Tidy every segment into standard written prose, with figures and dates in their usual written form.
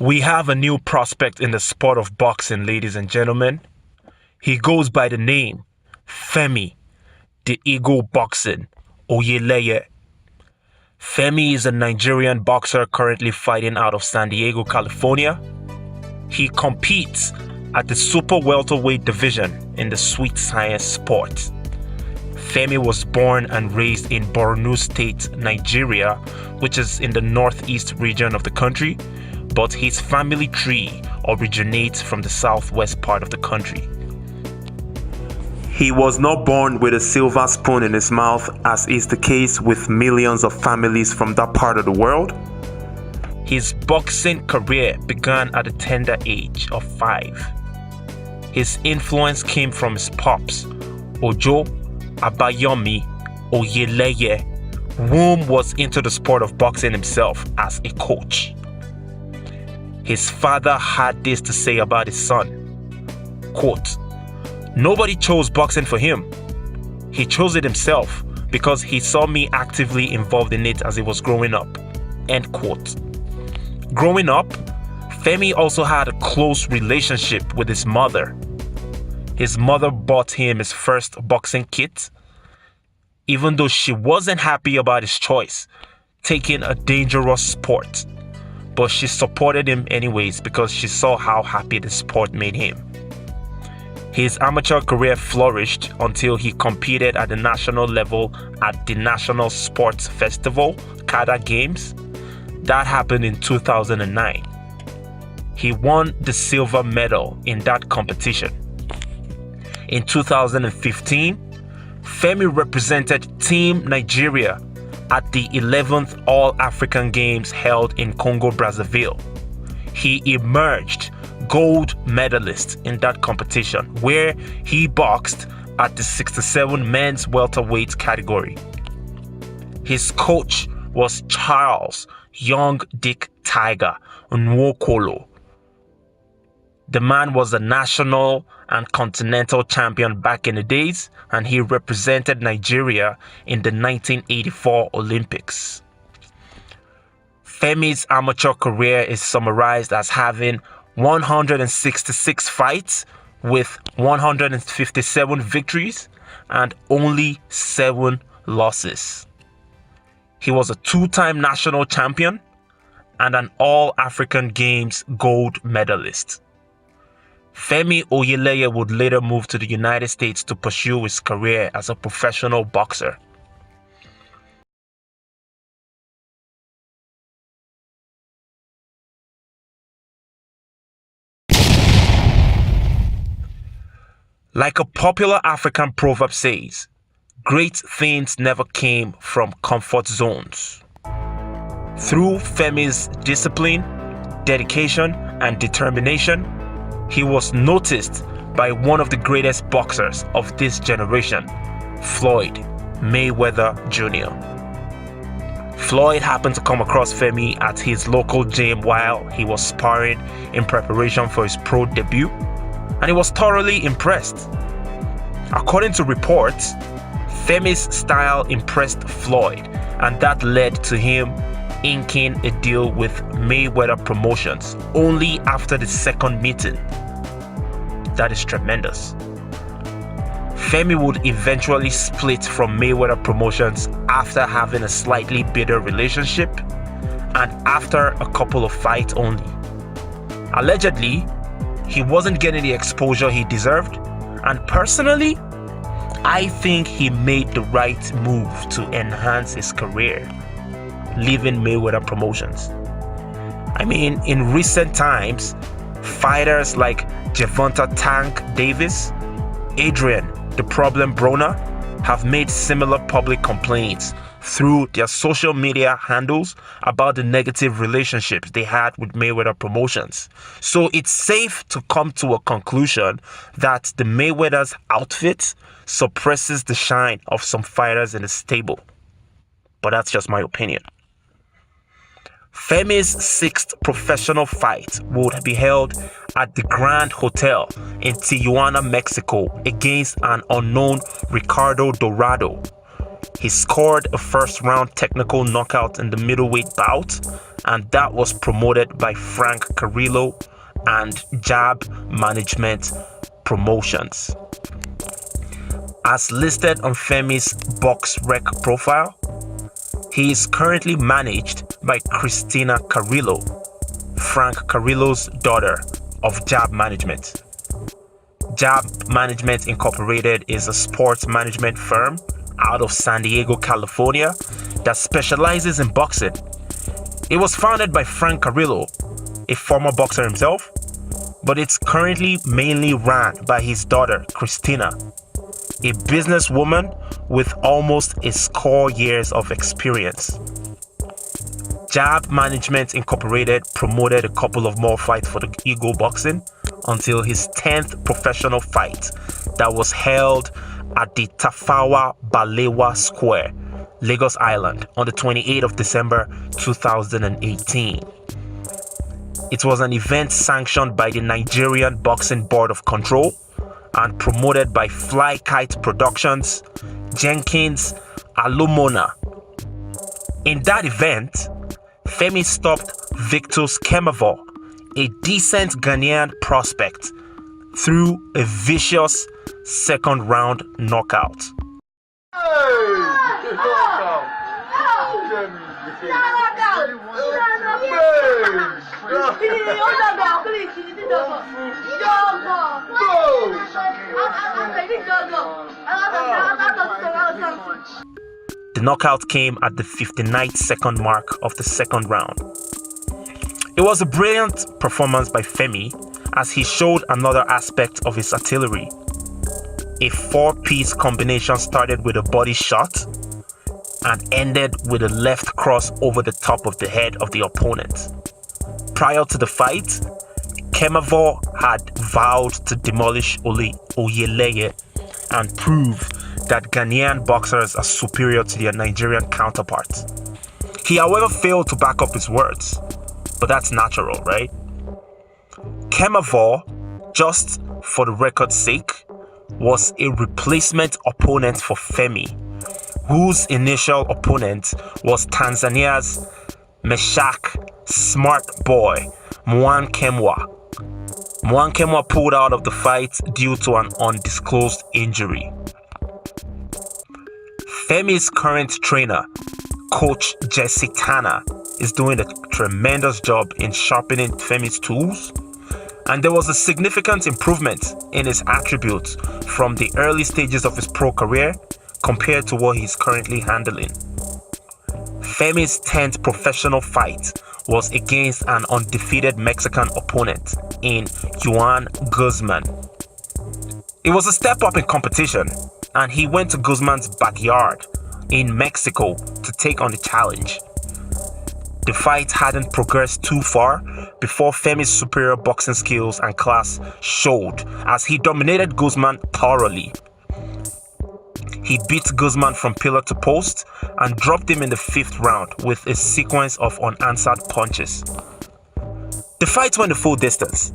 We have a new prospect in the sport of boxing, ladies and gentlemen. He goes by the name Femi, the Eagle Boxing Oyeleye. Femi is a Nigerian boxer currently fighting out of San Diego, California. He competes at the Super Welterweight division in the sweet science sport. Femi was born and raised in Borno State, Nigeria, which is in the northeast region of the country, but his family tree originates from the southwest part of the country. He was not born with a silver spoon in his mouth, as is the case with millions of families from that part of the world. His boxing career began at a tender age of 5. His influence came from his pops, Ojo Abayomi Oyeleye, whom was into the sport of boxing himself as a coach. His father had this to say about his son, quote, "Nobody chose boxing for him. He chose it himself because he saw me actively involved in it as he was growing up." End quote. Growing up, Femi also had a close relationship with his mother. His mother bought him his first boxing kit, even though she wasn't happy about his choice, taking a dangerous sport. But she supported him anyways because she saw how happy the sport made him. His amateur career flourished until he competed at the national level at the National Sports Festival, CADA Games. That happened in 2009. He won the silver medal in that competition. In 2015, Femi represented Team Nigeria at the 11th All-African Games held in Congo-Brazzaville. He emerged gold medalist in that competition, where he boxed at the 67 men's welterweight category. His coach was Charles Young Dick Tiger Nwokolo. The man was a national and continental champion back in the days, and he represented Nigeria in the 1984 Olympics. Femi's amateur career is summarized as having 166 fights with 157 victories and only 7 losses. He was a 2-time national champion and an All-African Games gold medalist. Femi Oyeleye would later move to the United States to pursue his career as a professional boxer. Like a popular African proverb says, great things never came from comfort zones. Through Femi's discipline, dedication, and determination, he was noticed by one of the greatest boxers of this generation, Floyd Mayweather Jr. Floyd happened to come across Femi at his local gym while he was sparring in preparation for his pro debut, and he was thoroughly impressed. According to reports, Femi's style impressed Floyd, and that led to him inking a deal with Mayweather Promotions only after the second meeting. That is tremendous. Femi would eventually split from Mayweather Promotions after having a slightly bitter relationship and after a couple of fights only. Allegedly, he wasn't getting the exposure he deserved, and personally, I think he made the right move to enhance his career, leaving Mayweather Promotions. I mean, in recent times, fighters like Gervonta Tank Davis, Adrian the Problem Broner have made similar public complaints through their social media handles about the negative relationships they had with Mayweather Promotions. So it's safe to come to a conclusion that the Mayweather's outfit suppresses the shine of some fighters in the stable. But that's just my opinion. Femi's 6th professional fight would be held at the Grand Hotel in Tijuana, Mexico, against an unknown Ricardo Dorado. He scored a first-round technical knockout in the middleweight bout, and that was promoted by Frank Carrillo and Jab Management Promotions. As listed on Femi's BoxRec profile, he is currently managed by Christina Carrillo, Frank Carrillo's daughter, of Jab Management. Jab Management Incorporated is a sports management firm out of San Diego, California that specializes in boxing. It was founded by Frank Carrillo, a former boxer himself, but it's currently mainly run by his daughter, Christina, a businesswoman with almost a score years of experience. Jab Management Incorporated promoted a couple of more fights for the Eagle Boxing until his 10th professional fight that was held at the Tafawa Balewa Square, Lagos Island, on the 28th of December 2018. It was an event sanctioned by the Nigerian Boxing Board of Control and promoted by Fly Kite Productions, Jenkins, Alumona. In that event, Femi stopped Victus Kemavo, a decent Ghanaian prospect, through a vicious second-round knockout. The knockout came at the 59th second mark of the second round. It was a brilliant performance by Femi as he showed another aspect of his artillery. A four-piece combination started with a body shot and ended with a left cross over the top of the head of the opponent. Prior to the fight, Kemavo had vowed to demolish Oyeleye and prove that Ghanaian boxers are superior to their Nigerian counterparts. He, however, failed to back up his words, but that's natural, right? Kemavo, just for the record's sake, was a replacement opponent for Femi, whose initial opponent was Tanzania's Meshach Smart Boy Mwankemwa. Mwankemwa pulled out of the fight due to an undisclosed injury. Femi's current trainer, Coach Jesse Tanner, is doing a tremendous job in sharpening Femi's tools, and there was a significant improvement in his attributes from the early stages of his pro career compared to what he's currently handling. Femi's 10th professional fight was against an undefeated Mexican opponent in Juan Guzman. It was a step up in competition, and he went to Guzman's backyard in Mexico to take on the challenge. The fight hadn't progressed too far before Femi's superior boxing skills and class showed as he dominated Guzman thoroughly. He beat Guzman from pillar to post and dropped him in the 5th round with a sequence of unanswered punches. The fight went the full distance,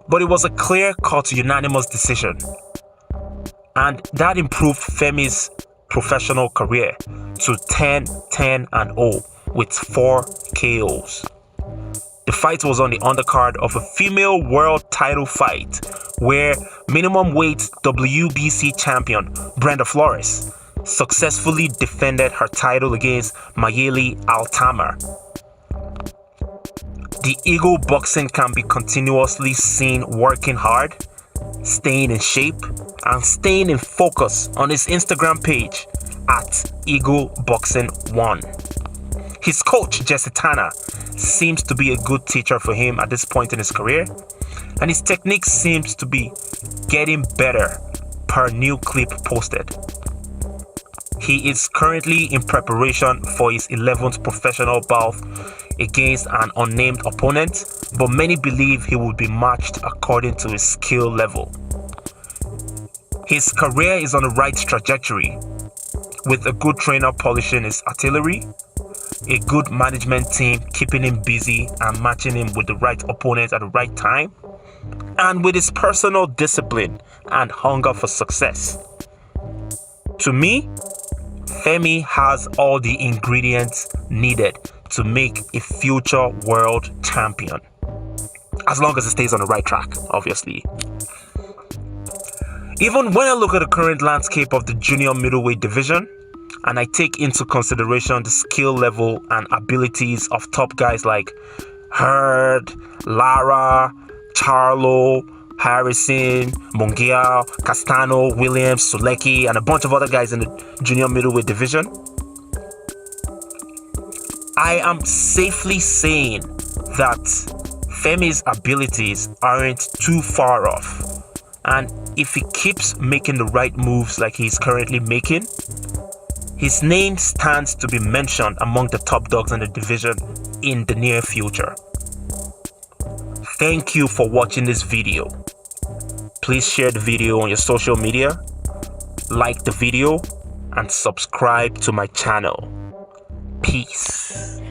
but it was a clear-cut unanimous decision, and that improved Femi's professional career to 10-10-0 with 4 KOs. The fight was on the undercard of a female world title fight where minimum weight WBC champion Brenda Flores successfully defended her title against Mayeli Altamar. The Eagle Boxing can be continuously seen working hard, staying in shape, and staying in focus on his Instagram page at Eagle Boxing 1. His coach, Jesse Tanner, seems to be a good teacher for him at this point in his career, and his technique seems to be getting better per new clip posted. He is currently in preparation for his 11th professional bout against an unnamed opponent, but many believe he will be matched according to his skill level. His career is on the right trajectory, with a good trainer polishing his artillery, a good management team keeping him busy and matching him with the right opponent at the right time, and with his personal discipline and hunger for success. To me, Femi has all the ingredients needed to make a future world champion. As long as he stays on the right track, obviously. Even when I look at the current landscape of the junior middleweight division, and I take into consideration the skill level and abilities of top guys like Hurd, Lara, Charlo, Harrison, Munguia, Castano, Williams, Sulecki, and a bunch of other guys in the junior middleweight division, I am safely saying that Femi's abilities aren't too far off. And if he keeps making the right moves like he's currently making, his name stands to be mentioned among the top dogs in the division in the near future. Thank you for watching this video. Please share the video on your social media, like the video, and subscribe to my channel. Peace.